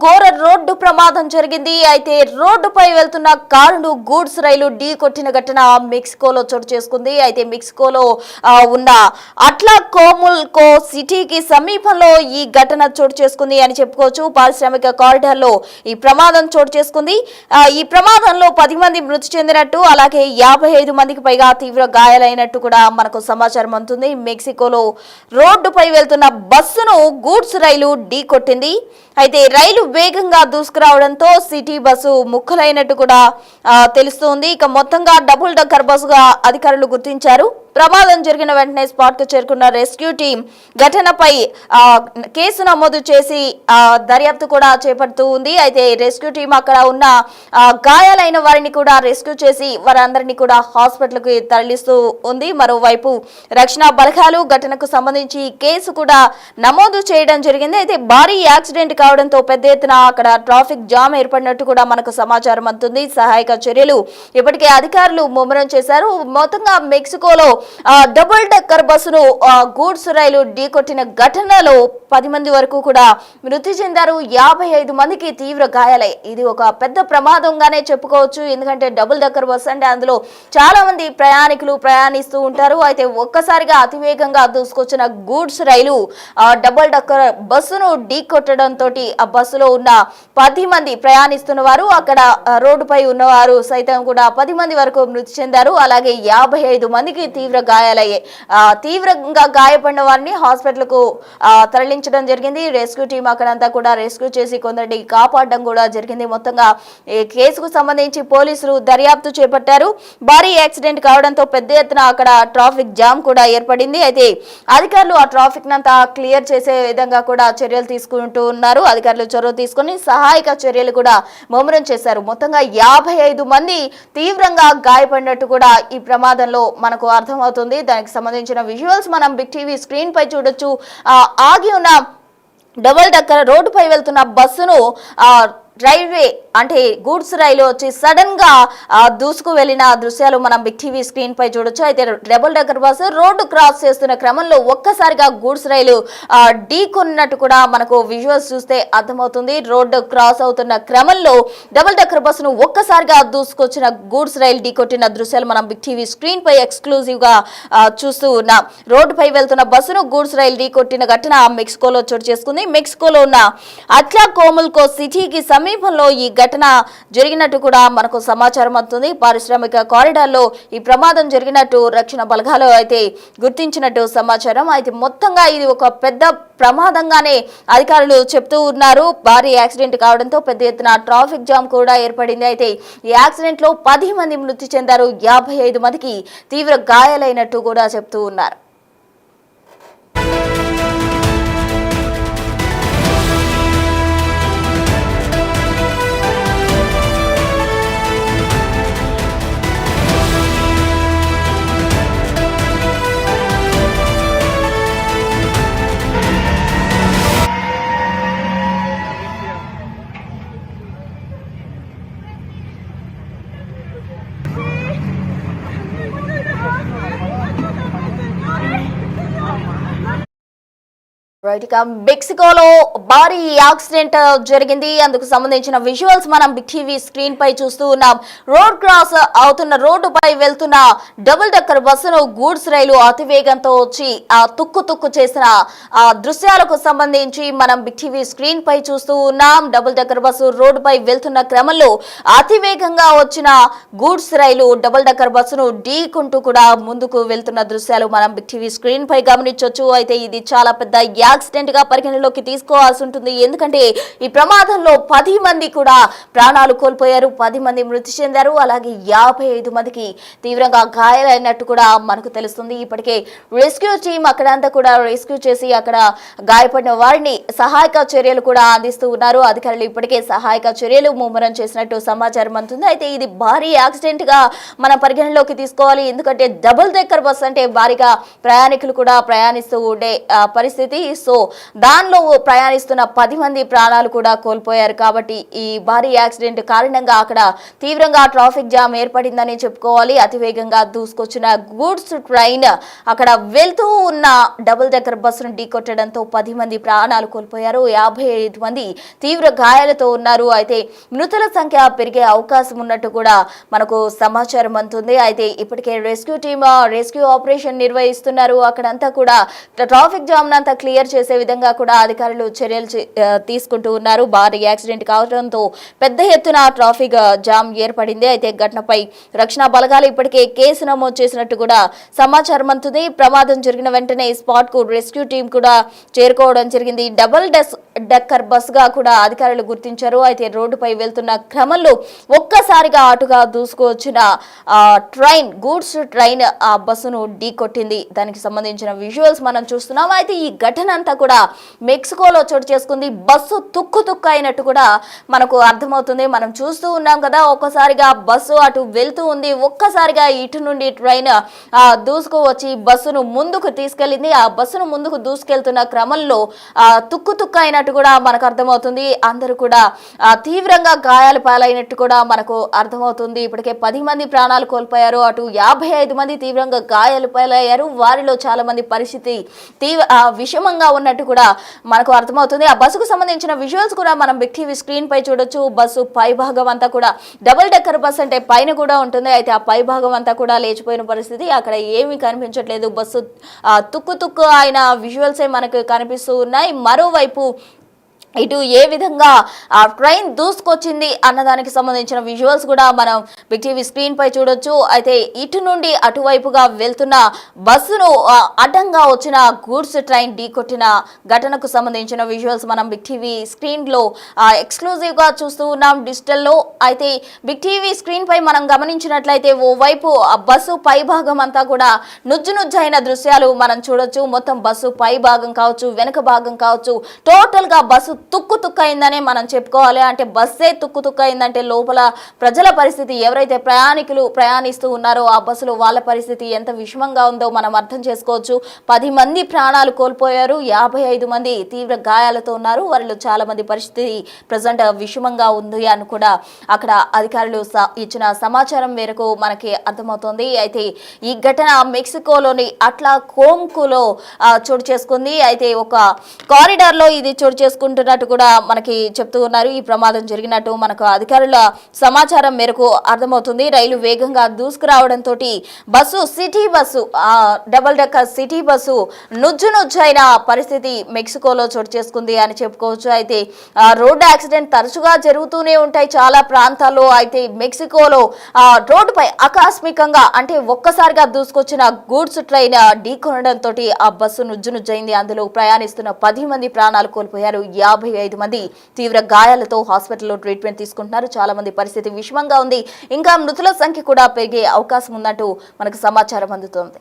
ఘోర రోడ్డు ప్రమాదం జరిగింది. అయితే రోడ్డుపై వెళ్తున్న కారును గూడ్స్ రైలు ఢీ కొట్టిన ఘటన మెక్సికోలో చోటు చేసుకుంది. అయితే మెక్సికోలో ఉన్న అట్లాకోముల్కో సిటీకి సమీపంలో ఈ ఘటన చోటు చేసుకుంది అని చెప్పుకోవచ్చు. పారిశ్రామిక కారిడార్ లో ఈ ప్రమాదం చోటు చేసుకుంది. ఈ ప్రమాదంలో 10 మంది మృతి చెందినట్టు, అలాగే 55 మందికి పైగా తీవ్ర గాయాలైనట్టు కూడా మనకు సమాచారం అందుతుంది. మెక్సికోలో రోడ్డుపై వెళ్తున్న బస్సును గూడ్స్ రైలు ఢీ కొట్టింది. అయితే రైలు వేగంగా దూసుకురావడంతో సిటీ బస్సు ముక్కలైనట్టు కూడా తెలుస్తోంది. ఇక మొత్తంగా డబుల్ డక్కర్ బస్సుగా అధికారులు గుర్తించారు. ప్రమాదం జరిగిన వెంటనే స్పాట్ కు చేరుకున్న రెస్క్యూ టీం ఘటనపై కేసు నమోదు చేసి దర్యాప్తు కూడా చేపడుతూ ఉంది. అయితే రెస్క్యూ టీం అక్కడ ఉన్న గాయాలైన వారిని కూడా రెస్క్యూ చేసి వారందరినీ కూడా హాస్పిటల్ కు తరలిస్తూ ఉంది. మరోవైపు రక్షణ బలగాలు ఘటనకు సంబంధించి కేసు కూడా నమోదు చేయడం జరిగింది. అయితే భారీ యాక్సిడెంట్ కావడంతో పెద్ద ఎత్తున అక్కడ ట్రాఫిక్ జామ్ ఏర్పడినట్టు కూడా మనకు సమాచారం అందుతుంది. సహాయక చర్యలు ఇప్పటికే అధికారులు ముమ్మరం చేశారు. మొత్తంగా మెక్సికోలో డబుల్ డక్కర్ బస్సును గూడ్స్ రైలు ఢీకొట్టిన ఘటనలో 10 మంది వరకు కూడా మృతి చెందారు. 55 మందికి తీవ్ర గాయాలయ్యాయి. ఇది ఒక పెద్ద ప్రమాదంగానే చెప్పుకోవచ్చు. ఎందుకంటే డబుల్ డక్కర్ బస్సు అంటే అందులో చాలా మంది ప్రయాణికులు ప్రయాణిస్తూ ఉంటారు. అయితే ఒక్కసారిగా అతివేగంగా దూసుకొచ్చిన గూడ్స్ రైలు డబుల్ డక్కర్ బస్సును ఢీకొట్టడంతో ఆ బస్సులో ఉన్న 10 మంది ప్రయాణిస్తున్న వారు, అక్కడ రోడ్డుపై ఉన్నవారు సైతం కూడా 10 మంది వరకు మృతి చెందారు. అలాగే 55 మందికి తీవ్ర గాయాలయ్యాయి. తీవ్రంగా గాయపడిన వారిని హాస్పిటల్ కు తరలించడం జరిగింది. రెస్క్యూ టీం అక్కడంతా కూడా రెస్క్యూ చేసి కొందరిని కాపాడడం కూడా జరిగింది. మొత్తంగా ఈ కేసుకు సంబంధించి పోలీసులు దర్యాప్తు చేపట్టారు. భారీ యాక్సిడెంట్ కావడంతో పెద్ద ఎత్తున అక్కడ ట్రాఫిక్ జామ్ కూడా ఏర్పడింది. అయితే అధికారులు ఆ ట్రాఫిక్ నంతా క్లియర్ చేసే విధంగా కూడా చర్యలు తీసుకుంటూ ఉన్నారు. అధికారులు చొరవ తీసుకుని సహాయక చర్యలు కూడా ముమ్మరం చేశారు. మొత్తంగా 55 మంది తీవ్రంగా గాయపడినట్టు కూడా ఈ ప్రమాదంలో మనకు అర్థమవుతుంది. దానికి సంబంధించిన విజువల్స్ మనం బిగ్ టీవీ స్క్రీన్ పై చూడొచ్చు. ఆగి ఉన్న డబుల్ డక్కర్ రోడ్డుపై వెళ్తున్న బస్సును రైల్వే అంటే గూడ్స్ రైలు వచ్చి సడన్ గా దూసుకు వెళ్లిన దృశ్యాలు మనం బిగ్ టీవీ స్క్రీన్ పై చూడొచ్చు. అయితే double decker bus road cross చేస్తున్న క్రమంలో ఒక్కసారిగా గూడ్స్ రైలు ఢీకొన్నట్టు కూడా మనకు విజువల్స్ చూస్తే అర్థమవుతుంది. రోడ్డు క్రాస్ అవుతున్న క్రమంలో డబుల్ డక్కర్ బస్సును ఒక్కసారిగా దూసుకొచ్చిన గూడ్స్ రైలు ఢీకొట్టిన దృశ్యాలు మనం బిగ్ టీవీ స్క్రీన్ పై ఎక్స్క్లూజివ్ గా చూస్తూ ఉన్నాం. రోడ్డుపై వెళ్తున్న బస్సును గూడ్స్ రైలు ఢీకొట్టిన ఘటన మెక్సికోలో చోటు చేసుకుంది. మెక్సికోలో ఉన్న అట్లాకోముల్కో సిటీకి సమీపంలో ఈ ఘటన జరిగినట్టు కూడా మనకు సమాచారం అందుతుంది. పారిశ్రామిక కారిడార్ లో ఈ ప్రమాదం జరిగినట్టు రక్షణ బలగాలు అయితే గుర్తించినట్టు సమాచారం. అయితే మొత్తంగా ఇది ఒక పెద్ద ప్రమాదంగానే అధికారులు చెప్తూ ఉన్నారు. భారీ యాక్సిడెంట్ కావడంతో పెద్ద ఎత్తున ట్రాఫిక్ జామ్ కూడా ఏర్పడింది. అయితే ఈ యాక్సిడెంట్ లో 10 మంది మృతి చెందారు. 55 మందికి తీవ్ర గాయాలైనట్టు కూడా చెప్తూ ఉన్నారు. మెక్సికోలో భారీ యాక్సిడెంట్ జరిగింది. అందుకు సంబంధించిన విజువల్స్ మనం బిగ్ టీవీ స్క్రీన్ పై చూస్తూ ఉన్నాం. రోడ్ క్రాస్ అవుతున్న రోడ్డుపై వెళ్తున్న డబుల్ డక్కర్ బస్సును గూడ్స్ రైలు అతివేగంతో వచ్చి తుక్కు చేసిన దృశ్యాలకు సంబంధించి మనం బిగ్ టీవీ స్క్రీన్ పై చూస్తూ ఉన్నాం. డబుల్ డక్కర్ బస్సు రోడ్డుపై వెళ్తున్న క్రమంలో అతివేగంగా వచ్చిన గూడ్స్ రైలు డబుల్ డక్కర్ బస్సును ఢీకుంటూ కూడా ముందుకు వెళ్తున్న దృశ్యాలు మనం బిగ్ టీవీ స్క్రీన్ పై గమనించవచ్చు. అయితే ఇది చాలా పెద్ద యాక్సిడెంట్ గా పరిగణలోకి తీసుకోవాల్సి ఉంటుంది. ఎందుకంటే ఈ ప్రమాదంలో 10 మంది కూడా ప్రాణాలు కోల్పోయారు. 10 మంది మృతి చెందారు. అలాగే 55 మందికి తీవ్రంగా గాయాలైనట్టు కూడా మనకు తెలుస్తుంది. ఇప్పటికే రెస్క్యూ టీం అక్కడంతా కూడా రెస్క్యూ చేసి అక్కడ గాయపడిన వారిని సహాయక చర్యలు కూడా అందిస్తూ ఉన్నారు. అధికారులు ఇప్పటికే సహాయక చర్యలు ముమ్మరం చేసినట్టు సమాచారం అందుతుంది. అయితే ఇది భారీ యాక్సిడెంట్ గా మనం పరిగణలోకి తీసుకోవాలి. ఎందుకంటే డబుల్ డెక్కర్ బస్ అంటే భారీగా ప్రయాణికులు కూడా ప్రయాణిస్తూ ఉండే పరిస్థితి. సో దానిలో ప్రయాణిస్తున్న 10 మంది ప్రాణాలు కూడా కోల్పోయారు. కాబట్టి ఈ భారీ యాక్సిడెంట్ కారణంగా అక్కడ తీవ్రంగా ట్రాఫిక్ జామ్ ఏర్పడిందని చెప్పుకోవాలి. అతివేగంగా దూసుకొచ్చిన గూడ్స్ ట్రైన్ అక్కడ వెళ్తూ ఉన్న డబుల్ డెక్కర్ బస్సును ఢీకొట్టడంతో 10 మంది ప్రాణాలు కోల్పోయారు. 55 మంది తీవ్ర గాయాలతో ఉన్నారు. అయితే మృతుల సంఖ్య పెరిగే అవకాశం ఉన్నట్టు కూడా మనకు సమాచారం అందుతుంది. అయితే ఇప్పటికే రెస్క్యూ టీమ్ రెస్క్యూ ఆపరేషన్ నిర్వహిస్తున్నారు. అక్కడంతా కూడా ట్రాఫిక్ జామ్ అంతా క్లియర్ చేసే విధంగా కూడా అధికారులు చర్యలు తీసుకుంటూ ఉన్నారు. భారీ యాక్సిడెంట్ కావడంతో పెద్ద ఎత్తున ట్రాఫిక్ జామ్ ఏర్పడింది. అయితే ఘటనపై రక్షణ బలగాలు ఇప్పటికే కేసు నమోదు చేసినట్టు కూడా సమాచారం అందుతుంది. ప్రమాదం జరిగిన వెంటనే స్పాట్ కు రెస్క్యూ టీం కూడా చేరుకోవడం జరిగింది. డబుల్ డెక్కర్ బస్ గా కూడా అధికారులు గుర్తించారు. అయితే రోడ్డుపై వెళ్తున్న క్రమంలో ఒక్కసారిగా అటుగా దూసుకువచ్చిన గూడ్స్ ట్రైన్ ఆ బస్సును ఢీకొట్టింది. దానికి సంబంధించిన విజువల్స్ మనం చూస్తున్నాం. అయితే ఈ ఘటన అంతా కూడా మెక్సికోలో చోటు చేసుకుంది. బస్సు తుక్కు అయినట్టు కూడా మనకు అర్థమవుతుంది. మనం చూస్తూ ఉన్నాం కదా, ఒక్కసారిగా బస్సు అటు వెళ్తూ ఉంది, ఒక్కసారిగా ఇటు నుండి ట్రైన్ దూసుకు వచ్చి బస్సును ముందుకు తీసుకెళ్లింది. ఆ బస్సును ముందుకు దూసుకెళ్తున్న క్రమంలో తుక్కు అయినట్టు కూడా మనకు అర్థమవుతుంది. అందరూ కూడా తీవ్రంగా గాయాలు పాలైనట్టు కూడా మనకు అర్థమవుతుంది. ఇప్పటికే 10 మంది ప్రాణాలు కోల్పోయారు. అటు 55 మంది తీవ్రంగా గాయాలు పాలయ్యారు. వారిలో చాలా మంది పరిస్థితి విషమంగా ఉన్నట్టు కూడా మనకు అర్థమవుతుంది. ఆ బస్సుకు సంబంధించిన విజువల్స్ కూడా మనం బిగ్ టీవీ స్క్రీన్ పై చూడొచ్చు. బస్సు పై భాగం అంతా కూడా డబుల్ డెక్కర్ బస్ అంటే పైన కూడా ఉంటుంది. అయితే ఆ పై భాగం అంతా కూడా లేచిపోయిన పరిస్థితి, అక్కడ ఏమీ కనిపించట్లేదు. బస్సు తుక్కు అయిన విజువల్సే మనకు కనిపిస్తూ ఉన్నాయి. మరోవైపు ఇటు ఏ విధంగా ట్రైన్ దూసుకొచ్చింది అన్నదానికి సంబంధించిన విజువల్స్ కూడా మనం బిగ్ టీవీ స్క్రీన్ పై చూడొచ్చు. అయితే ఇటు నుండి అటువైపుగా వెళ్తున్న బస్సును అడ్డంగా వచ్చిన గూడ్స్ ట్రైన్ ఢీకొట్టిన ఘటనకు సంబంధించిన విజువల్స్ మనం బిగ్ టీవీ స్క్రీన్ లో ఎక్స్క్లూజివ్ గా చూస్తూ ఉన్నాం డిజిటల్లో. అయితే బిగ్ టీవీ స్క్రీన్ పై మనం గమనించినట్లయితే ఓవైపు బస్సు పై భాగం అంతా కూడా నుజ్జైన దృశ్యాలు మనం చూడొచ్చు. మొత్తం బస్సు పై భాగం కావచ్చు, వెనుక భాగం కావచ్చు, టోటల్ గా బస్సు తుక్కు అయిందనే మనం చెప్పుకోవాలి. అంటే బస్సే తుక్కు అయిందంటే లోపల ప్రజల పరిస్థితి, ఎవరైతే ప్రయాణికులు ప్రయాణిస్తూ ఉన్నారో ఆ బస్సులో వాళ్ళ పరిస్థితి ఎంత విషమంగా ఉందో మనం అర్థం చేసుకోవచ్చు. 10 మంది ప్రాణాలు కోల్పోయారు. 55 మంది తీవ్ర గాయాలతో ఉన్నారు. వారిలో చాలా మంది పరిస్థితి ప్రజెంట్ విషమంగా ఉంది అని కూడా అక్కడ అధికారులు ఇచ్చిన సమాచారం మేరకు మనకి అర్థమవుతోంది. అయితే ఈ ఘటన మెక్సికోలోని అట్లా కోంకులో చోటు చేసుకుంది. అయితే ఒక కారిడార్ లో ఇది చోటు చేసుకుంటున్నట్టు కూడా మనకి చెప్తూ ఉన్నారు. ఈ ప్రమాదం జరిగినట్టు మనకు అధికారుల సమాచారం మేరకు అర్థమవుతుంది. రైలు వేగంగా దూసుకురావడంతో city bus double decker city bus నుజ్జైన పరిస్థితి మెక్సికోలో చోటు చేసుకుంది అని చెప్పుకోవచ్చు. అయితే రోడ్డు యాక్సిడెంట్ తరచుగా జరుగుతూనే ఉంటాయి చాలా ప్రాంతాల్లో. అయితే మెక్సికోలో రోడ్డుపై ఆకస్మికంగా అంటే ఒక్కసారిగా దూసుకొచ్చిన గూడ్స్ ట్రైన్ ఢీకొనడంతో ఆ బస్సు నుజ్జైంది. అందులో ప్రయాణిస్తున్న 10 మంది ప్రాణాలు కోల్పోయారు. 55 మంది తీవ్ర గాయాలతో హాస్పిటల్లో ట్రీట్మెంట్ తీసుకుంటున్నారు. చాలా మంది పరిస్థితి విషమంగా ఉంది. ఇంకా మృతుల సంఖ్య కూడా పెరిగే అవకాశం ఉన్నట్టు మనకు సమాచారం అందుతోంది.